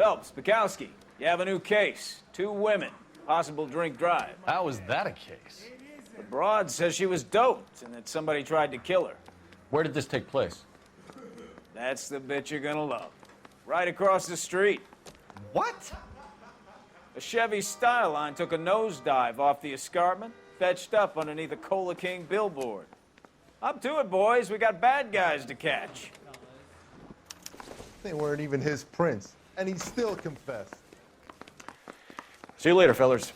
Phelps, Bukowski, you have a new case. 2 women, possible drink drive. How is that a case? The broad says she was doped and that somebody tried to kill her. Where did this take place? That's the bit you're gonna love. Right across the street. What? A Chevy Styline took a nosedive off the escarpment, fetched up underneath a Cola King billboard. Up to it, boys. We got bad guys to catch. They weren't even his prints, and he still confessed. See you later, fellas.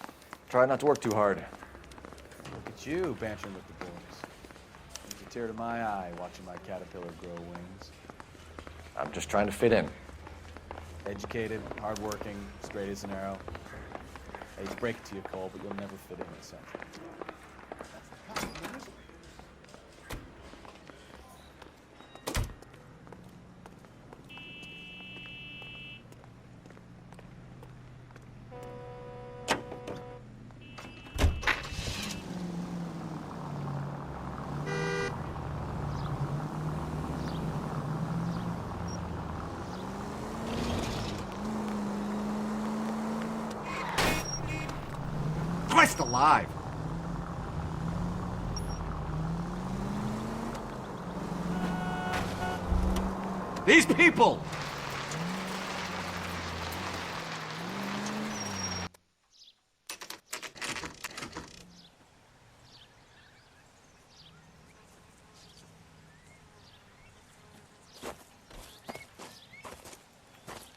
Try not to work too hard. Look at you bantering with the boys. Brings a tear to my eye watching my caterpillar grow wings. I'm just trying to fit in. Educated, hardworking, straight as an arrow. I hate to break it to you, Cole, but you'll never fit in the Central. Christ alive! These people!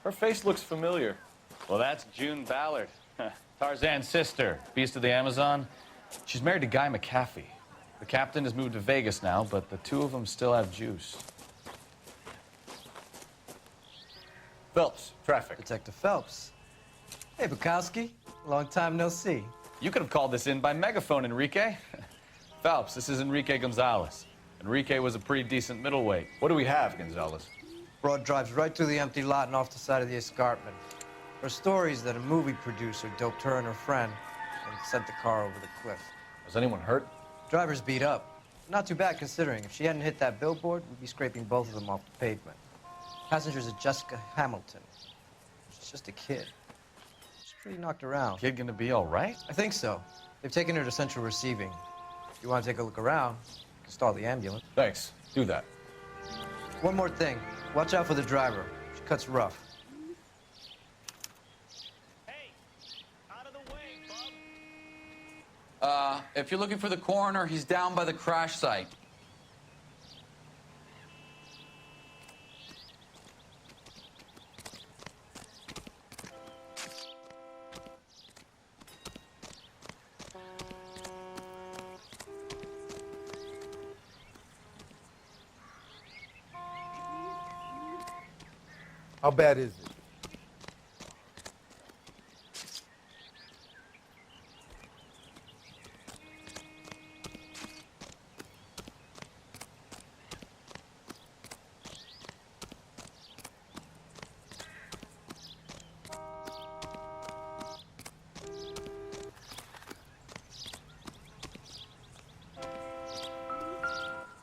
Her face looks familiar. Well, that's June Ballard, Tarzan's sister, beast of the Amazon. She's married to Guy McAfee. The captain has moved to Vegas now, but the 2 of them still have juice. Phelps, traffic. Detective Phelps. Hey, Bukowski. Long time no see. You could have called this in by megaphone, Enrique. Phelps, this is Enrique Gonzalez. Enrique was a pretty decent middleweight. What do we have, Gonzalez? Broad drives right through the empty lot and off the side of the escarpment. Her stories that a movie producer doped her and her friend and sent the car over the cliff. Was anyone hurt? Driver's beat up. Not too bad considering. If she hadn't hit that billboard, we'd be scraping both of them off the pavement. Passenger's a Jessica Hamilton. She's just a kid. She's pretty knocked around. Kid gonna be all right? I think so. They've taken her to central receiving. If you want to take a look around, you can stall the ambulance. Thanks. Do that. One more thing. Watch out for the driver. She cuts rough. Hey, out of the way, bub. If you're looking for the coroner, he's down by the crash site. How bad is it?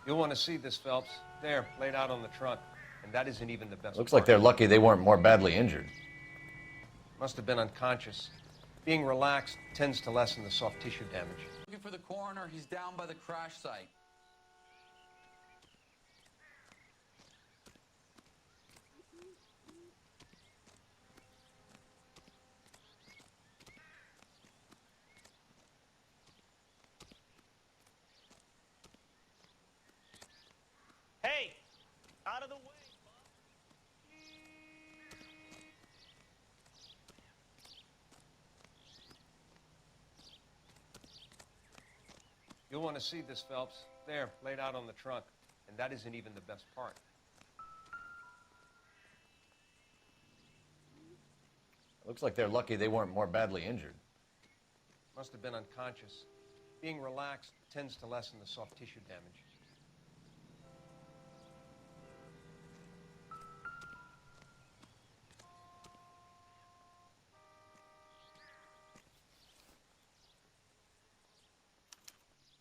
You'll want to see this, Phelps. There, laid out on the trunk. And that isn't even the best Looks part. like they're lucky they weren't more badly injured. Must have been unconscious. Being relaxed tends to lessen the soft tissue damage. Looking for the coroner, he's down by the crash site. Hey, out of the way. You'll want to see this, Phelps. There, laid out on the trunk. And that isn't even the best part. Looks like they're lucky they weren't more badly injured. Must have been unconscious. Being relaxed tends to lessen the soft tissue damage.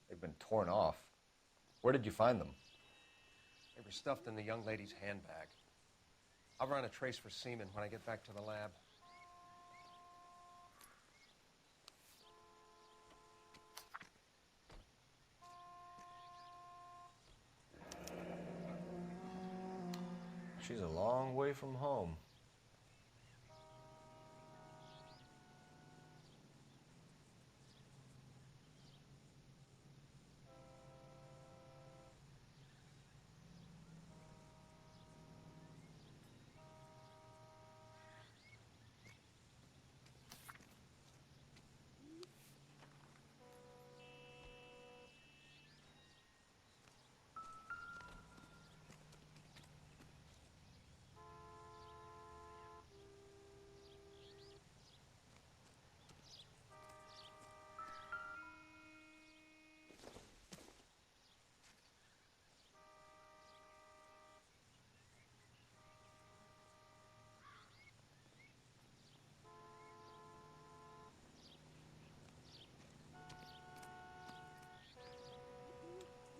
They've been torn off. Where did you find them? They were stuffed in the young lady's handbag. I'll run a trace for semen when I get back to the lab. She's a long way from home.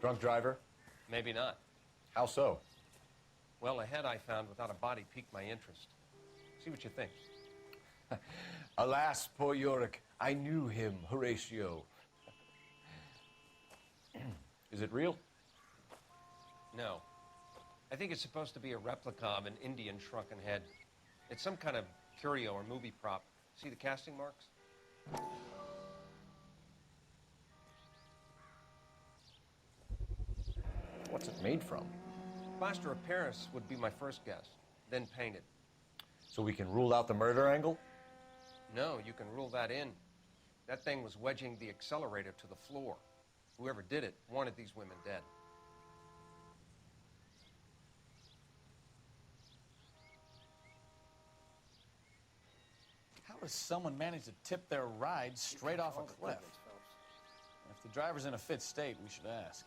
Drunk driver? Maybe not. How so? Well, a head I found without a body piqued my interest. See what you think. Alas, poor Yorick. I knew him, Horatio. Is it real? No. I think it's supposed to be a replica of an Indian shrunken head. It's some kind of curio or movie prop. See the casting marks? What's it made from? Plaster of Paris would be my first guess, then painted. So we can rule out the murder angle? No, you can rule that in. That thing was wedging the accelerator to the floor. Whoever did it wanted these women dead. How does someone manage to tip their ride straight off a cliff? If the driver's in a fit state, we should ask.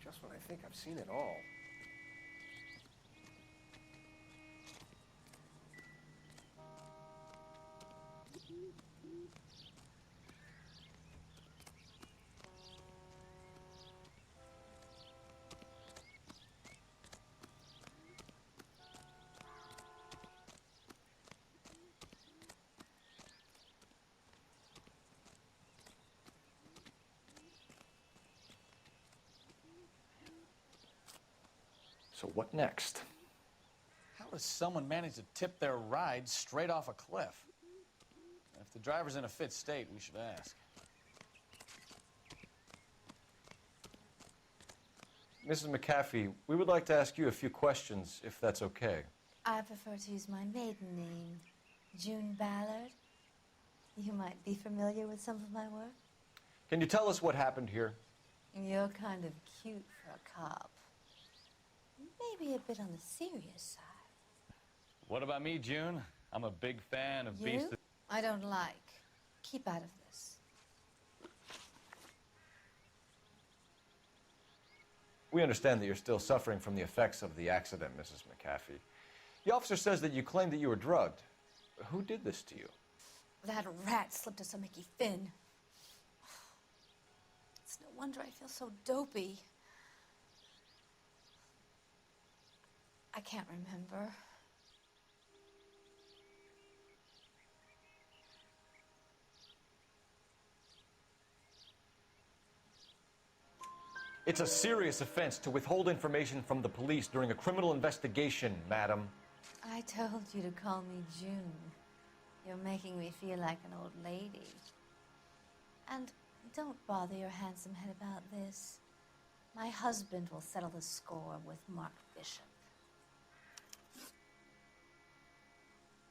Just when I think I've seen it all. So what next? How does someone manage to tip their ride straight off a cliff? If the driver's in a fit state, we should ask. Mrs. McAfee, we would like to ask you a few questions, if that's okay. I prefer to use my maiden name, June Ballard. You might be familiar with some of my work. Can you tell us what happened here? You're kind of cute for a cop. Maybe a bit on the serious side. What about me, June? I'm a big fan of You? I don't like. Keep out of this. We understand that you're still suffering from the effects of the accident, Mrs. McAfee. The officer says that you claimed that you were drugged. Who did this to you? That rat slipped us a Mickey Finn. It's no wonder I feel so dopey. I can't remember. It's a serious offense to withhold information from the police during a criminal investigation, madam. I told you to call me June. You're making me feel like an old lady. And don't bother your handsome head about this. My husband will settle the score with Mark Bishop.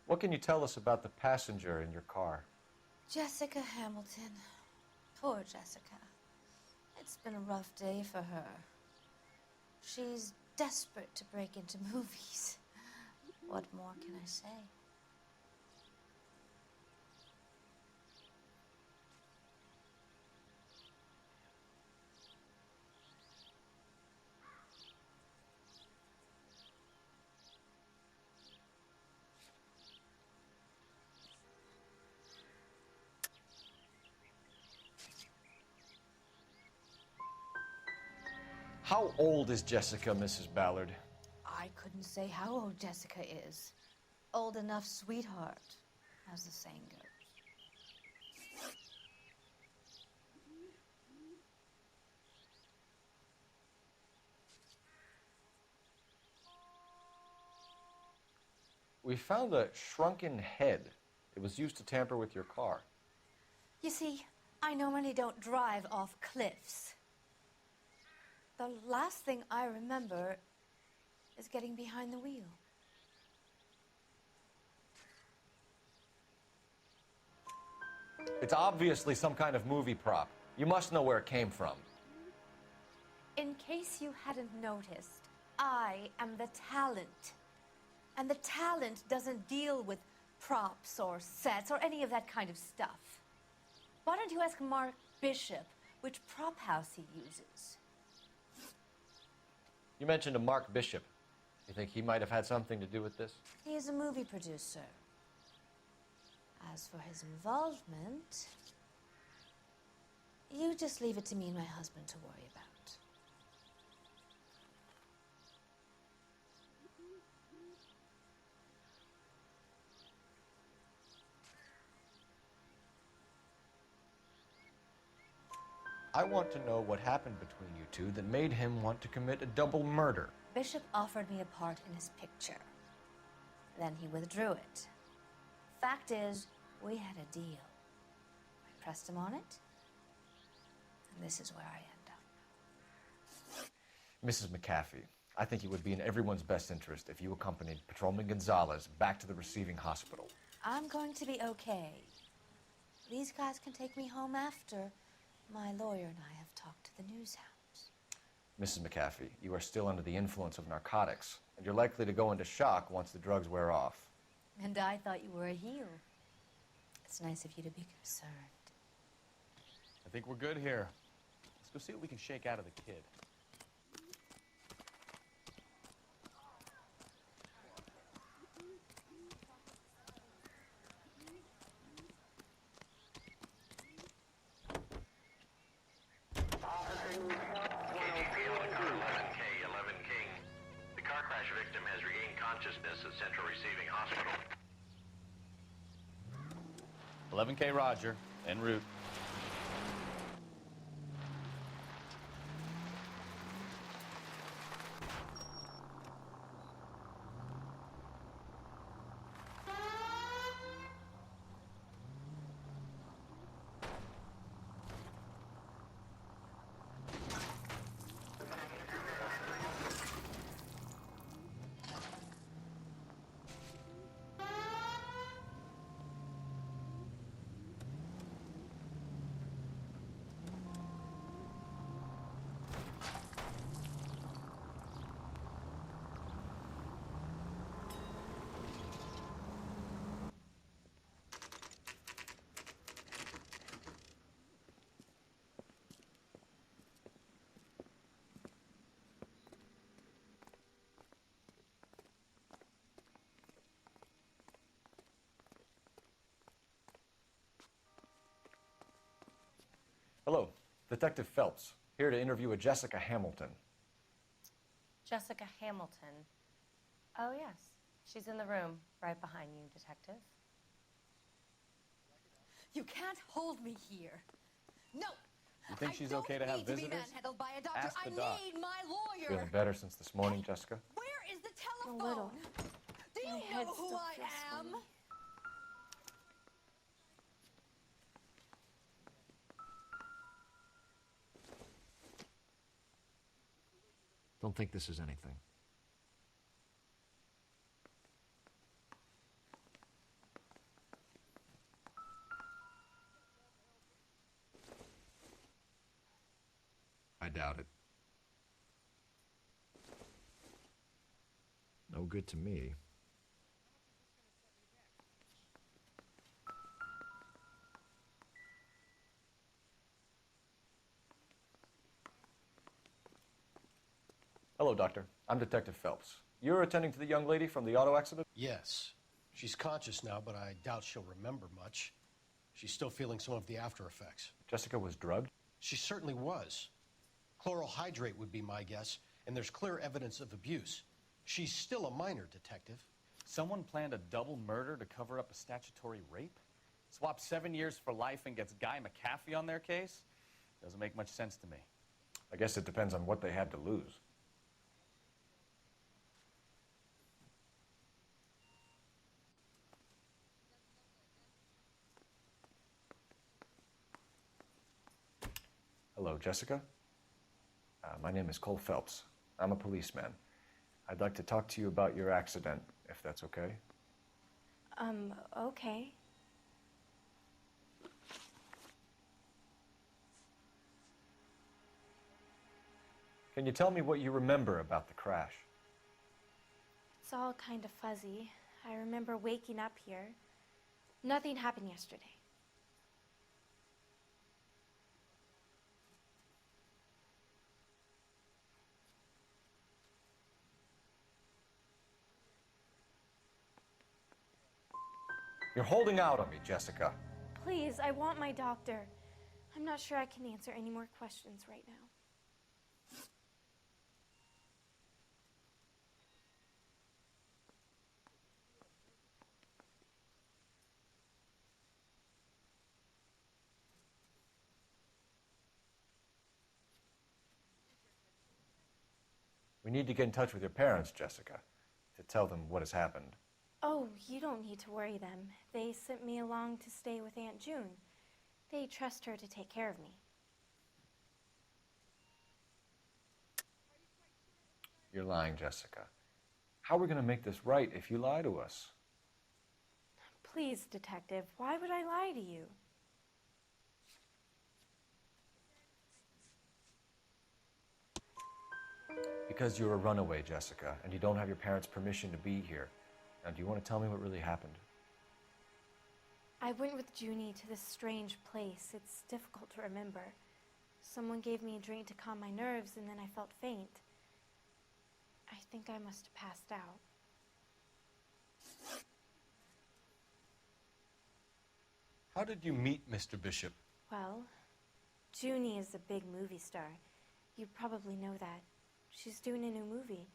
What can you tell us about the passenger in your car? Jessica Hamilton. Poor Jessica. It's been a rough day for her. She's desperate to break into movies. What more can I say? How old is Jessica, Mrs. Ballard? I couldn't say how old Jessica is. Old enough, sweetheart, as the saying goes. We found a shrunken head. It was used to tamper with your car. You see, I normally don't drive off cliffs. The last thing I remember is getting behind the wheel. It's obviously some kind of movie prop. You must know where it came from. In case you hadn't noticed, I am the talent. And the talent doesn't deal with props or sets or any of that kind of stuff. Why don't you ask Mark Bishop which prop house he uses? You mentioned a Mark Bishop. You think he might have had something to do with this? He is a movie producer. As for his involvement, you just leave it to me and my husband to worry about. I want to know what happened between you two that made him want to commit a double murder. Bishop offered me a part in his picture. Then he withdrew it. Fact is, we had a deal. I pressed him on it, and this is where I end up. Mrs. McAfee, I think it would be in everyone's best interest if you accompanied Patrolman Gonzalez back to the receiving hospital. I'm going to be okay. These guys can take me home after. My lawyer and I have talked to the news hounds. Mrs. McAfee, you are still under the influence of narcotics, and you're likely to go into shock once the drugs wear off. And I thought you were a heel. It's nice of you to be concerned. I think we're good here. Let's go see what we can shake out of the kid. At Central Receiving Hospital. 11K Roger, en route. Hello, Detective Phelps, here to interview a Jessica Hamilton. Jessica Hamilton. Oh, yes. She's in the room right behind you, Detective. You can't hold me here. No! You think she's okay to have I don't need visitors? to be manhandled by a doctor. Ask the I doc. need my lawyer. Feeling better since this morning, Jessica? Where is the telephone? A little. Do you My know head who still I feels am? funny. Don't think this is anything. I doubt it. No good to me. Hello, Doctor. I'm Detective Phelps. You're attending to the young lady from the auto accident? Yes. She's conscious now, but I doubt she'll remember much. She's still feeling some of the after effects. Jessica was drugged? She certainly was. Chloral hydrate would be my guess, and there's clear evidence of abuse. She's still a minor, Detective. Someone planned a double murder to cover up a statutory rape? Swap 7 years for life and gets Guy McAfee on their case? Doesn't make much sense to me. I guess it depends on what they had to lose. Hello, Jessica. My name is Cole Phelps. I'm a policeman. I'd like to talk to you about your accident, if that's okay. Okay. Can you tell me what you remember about the crash? It's all kind of fuzzy. I remember waking up here. Nothing happened yesterday. You're holding out on me, Jessica. Please, I want my doctor. I'm not sure I can answer any more questions right now. We need to get in touch with your parents, Jessica, to tell them what has happened. Oh, you don't need to worry them. They sent me along to stay with Aunt June. They trust her to take care of me. You're lying, Jessica. How are we going to make this right if you lie to us? Please, Detective, why would I lie to you? Because you're a runaway, Jessica, and you don't have your parents' permission to be here. Now, do you want to tell me what really happened? I went with Junie to this strange place. It's difficult to remember. Someone gave me a drink to calm my nerves, and then I felt faint. I think I must have passed out. How did you meet Mr. Bishop? Well, Junie is a big movie star. You probably know that. She's doing a new movie.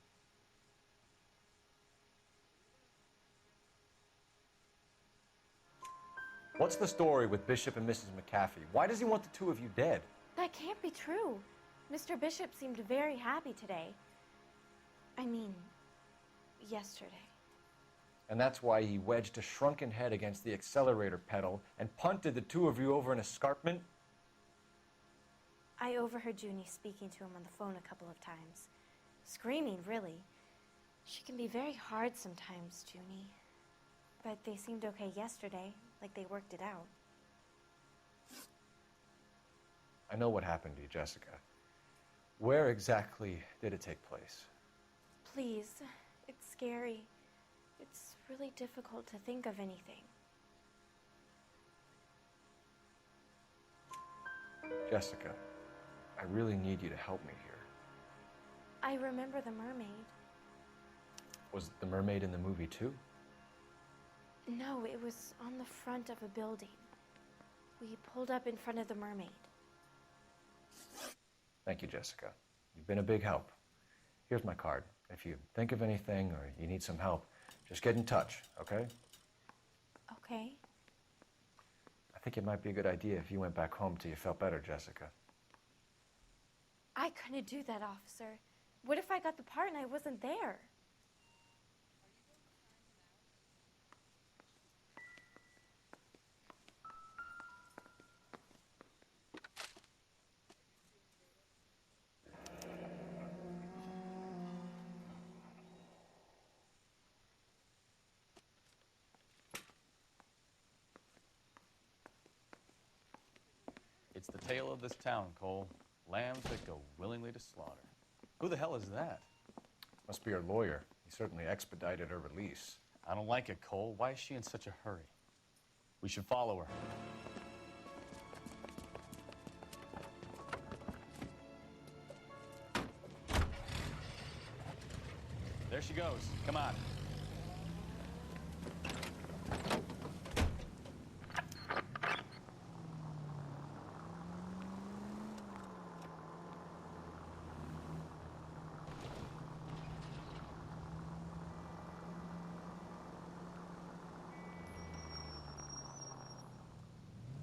What's the story with Bishop and Mrs. McAfee? Why does he want the two of you dead? That can't be true. Mr. Bishop seemed very happy today. I mean, yesterday. And that's why he wedged a shrunken head against the accelerator pedal and punted the two of you over an escarpment? I overheard Junie speaking to him on the phone a couple of times. Screaming, really. She can be very hard sometimes, Junie. But they seemed okay yesterday, like they worked it out. I know what happened to you, Jessica. Where exactly did it take place? Please, it's scary. It's really difficult to think of anything. Jessica, I really need you to help me here. I remember the mermaid. Was the mermaid in the movie too? No, it was on the front of a building. We pulled up in front of the mermaid. Thank you, Jessica. You've been a big help. Here's my card. If you think of anything or you need some help, just get in touch, okay? Okay. I think it might be a good idea if you went back home till you felt better, Jessica. I couldn't do that, officer. What if I got the part and I wasn't there? It's the tale of this town, Cole. Lambs that go willingly to slaughter. Who the hell is that? Must be your lawyer. He certainly expedited her release. I don't like it, Cole. Why is she in such a hurry? We should follow her. There she goes. Come on.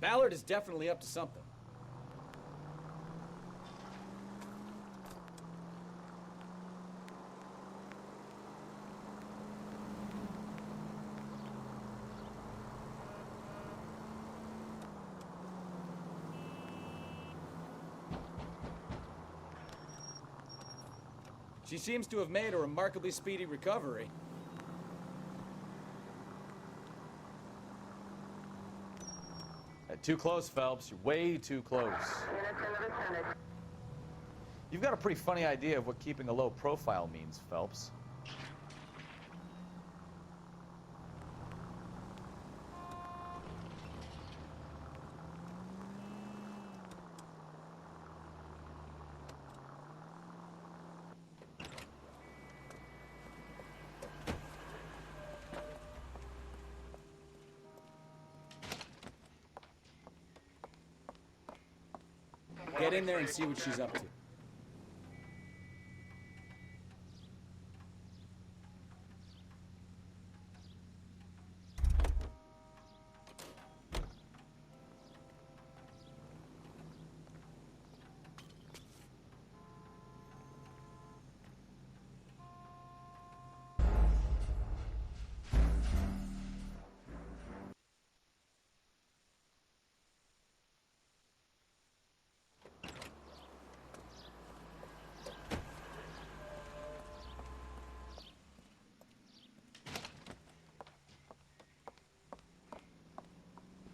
Ballard is definitely up to something. She seems to have made a remarkably speedy recovery. Too close, Phelps. You're way too close. You've got a pretty funny idea of what keeping a low profile means, Phelps. Get in there and see what she's up to.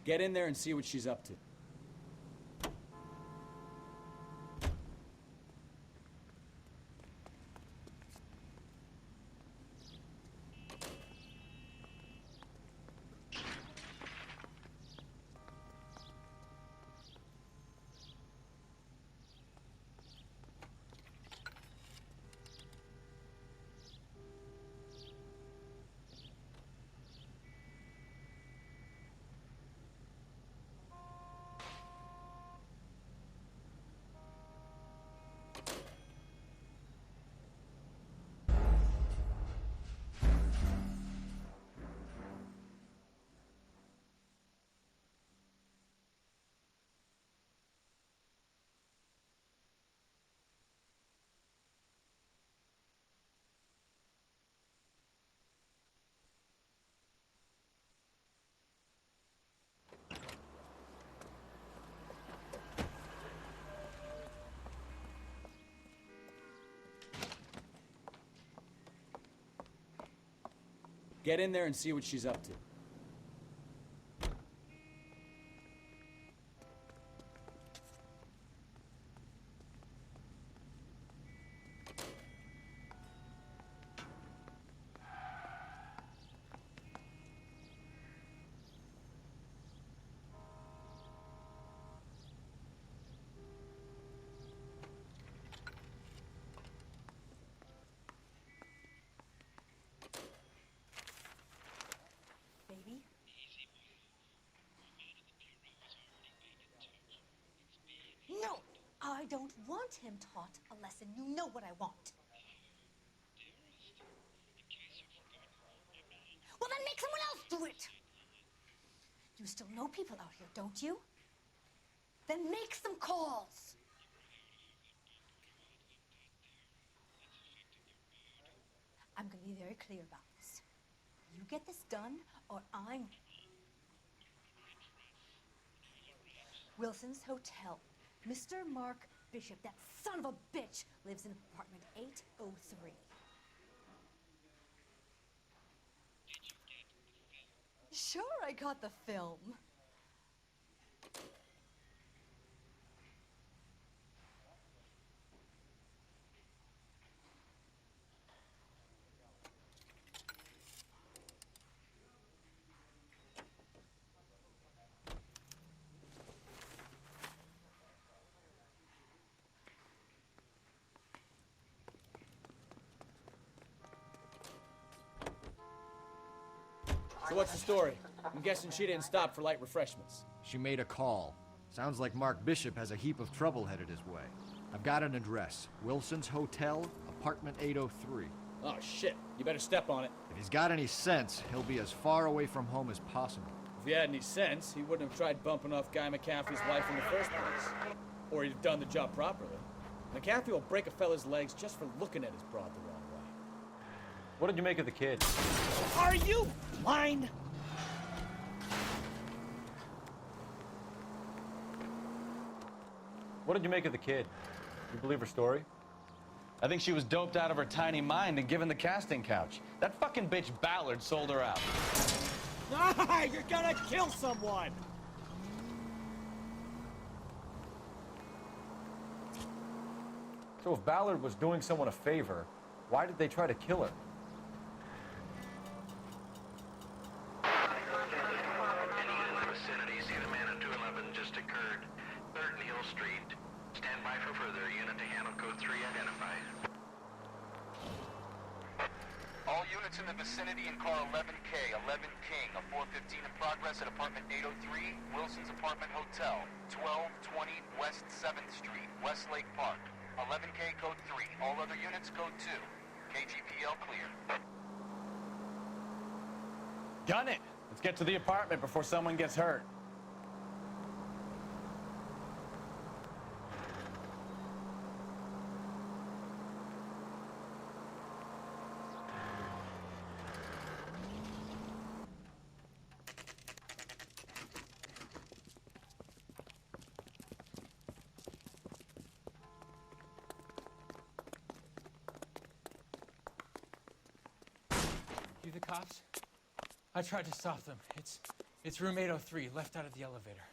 Get in there and see what she's up to. Get in there and see what she's up to. Baby? No, I don't want him taught a lesson. You know what I want. Well, then make someone else do it. You still know people out here, don't you? Then make some calls. I'm going to be very clear about this. You get this done, or I'm... Wilson's Hotel. Mr. Mark Bishop, that son of a bitch, lives in apartment 803. Sure, I got the film. So what's the story? I'm guessing she didn't stop for light refreshments. She made a call. Sounds like Mark Bishop has a heap of trouble headed his way. I've got an address. Wilson's Hotel, apartment 803. Oh, shit. You better step on it. If he's got any sense, he'll be as far away from home as possible. If he had any sense, he wouldn't have tried bumping off Guy McCaffrey's wife in the first place. Or he'd have done the job properly. McCaffrey will break a fella's legs just for looking at his broad the wrong way. What did you make of the kid? Are you blind? What did you make of the kid? You believe her story? I think she was doped out of her tiny mind and given the casting couch. That fucking bitch Ballard sold her out. Ah, you're gonna kill someone! So if Ballard was doing someone a favor, why did they try to kill her? All units in the vicinity in car 11K, 11 King, a 415 in progress at apartment 803, Wilson's Apartment Hotel, 1220 West 7th Street, Westlake Park. 11K code 3, all other units code 2. KGPL clear. Gun it! Let's get to the apartment before someone gets hurt. You the cops? I tried to stop them. It's room 803, left out of the elevator.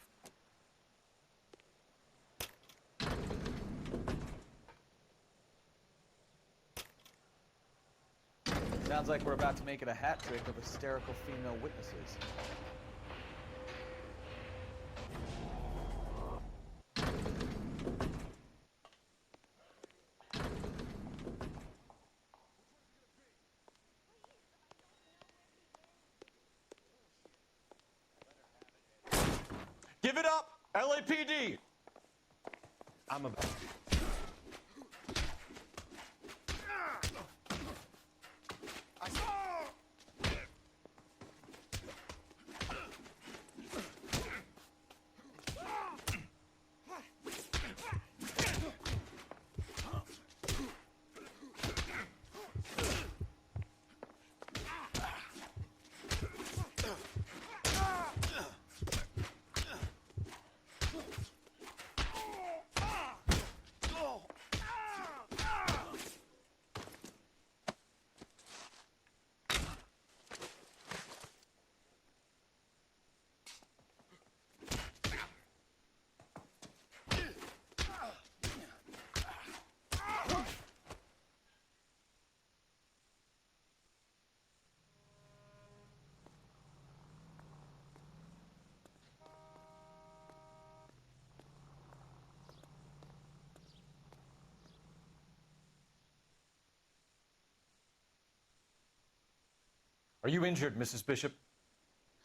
Sounds like we're about to make it a hat trick of hysterical female witnesses. Give it up! LAPD! I'm a... Are you injured, Mrs. Bishop?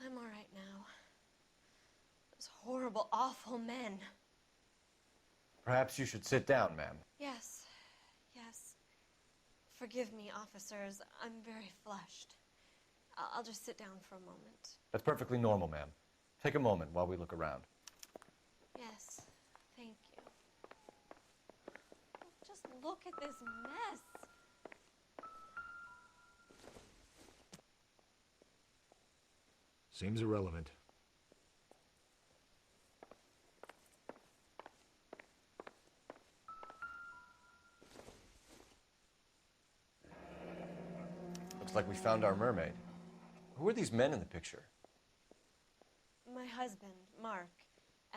I'm all right now. Those horrible, awful men. Perhaps you should sit down, ma'am. Yes, yes. Forgive me, officers. I'm very flushed. I'll just sit down for a moment. That's perfectly normal, ma'am. Take a moment while we look around. Yes, thank you. Just look at this mess. Seems irrelevant. Looks like we found our mermaid. Who are these men in the picture? My husband, Mark,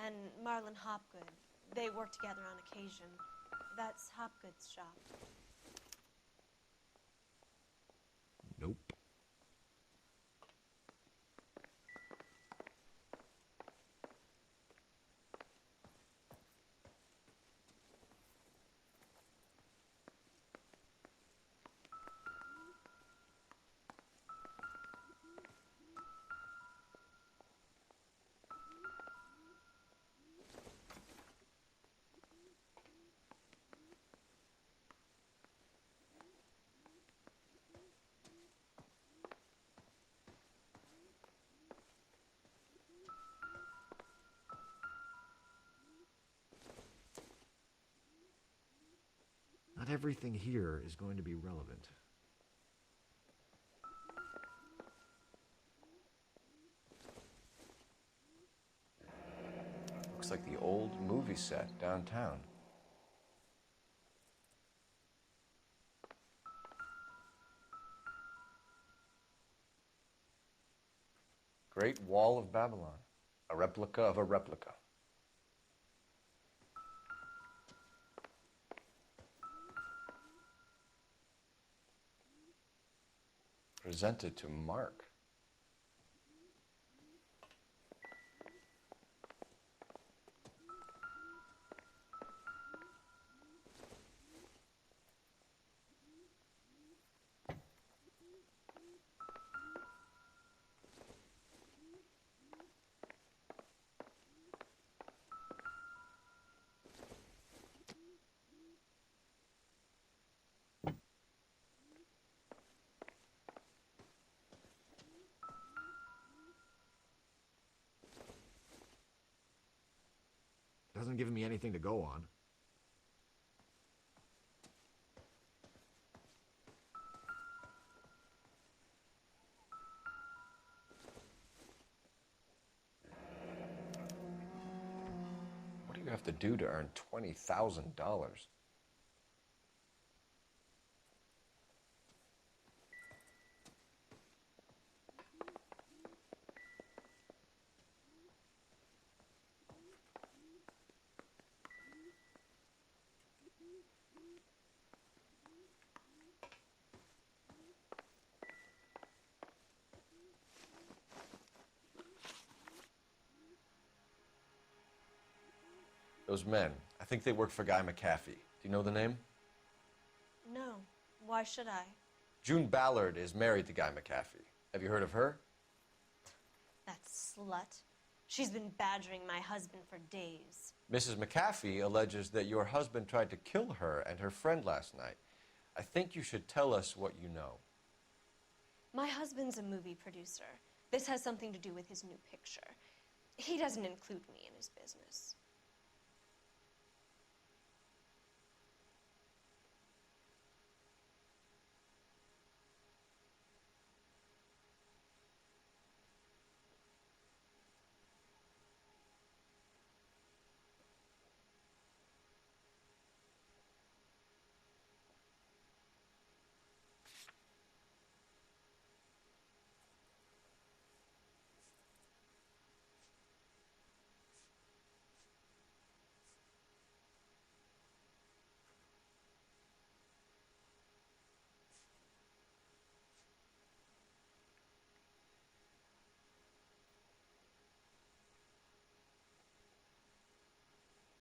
and Marlon Hopgood. They work together on occasion. That's Hopgood's shop. Nope. everything here is going to be relevant. Looks like the old movie set downtown. Great Wall of Babylon, a replica of a replica. Presented to Mark. Doesn't give me anything to go on. What do you have to do to earn $20,000? Those men, I think they work for Guy McAfee. Do you know the name? No. Why should I? June Ballard is married to Guy McAfee. Have you heard of her? That slut. She's been badgering my husband for days. Mrs. McAfee alleges that your husband tried to kill her and her friend last night. I think you should tell us what you know. My husband's a movie producer. This has something to do with his new picture. He doesn't include me in his business.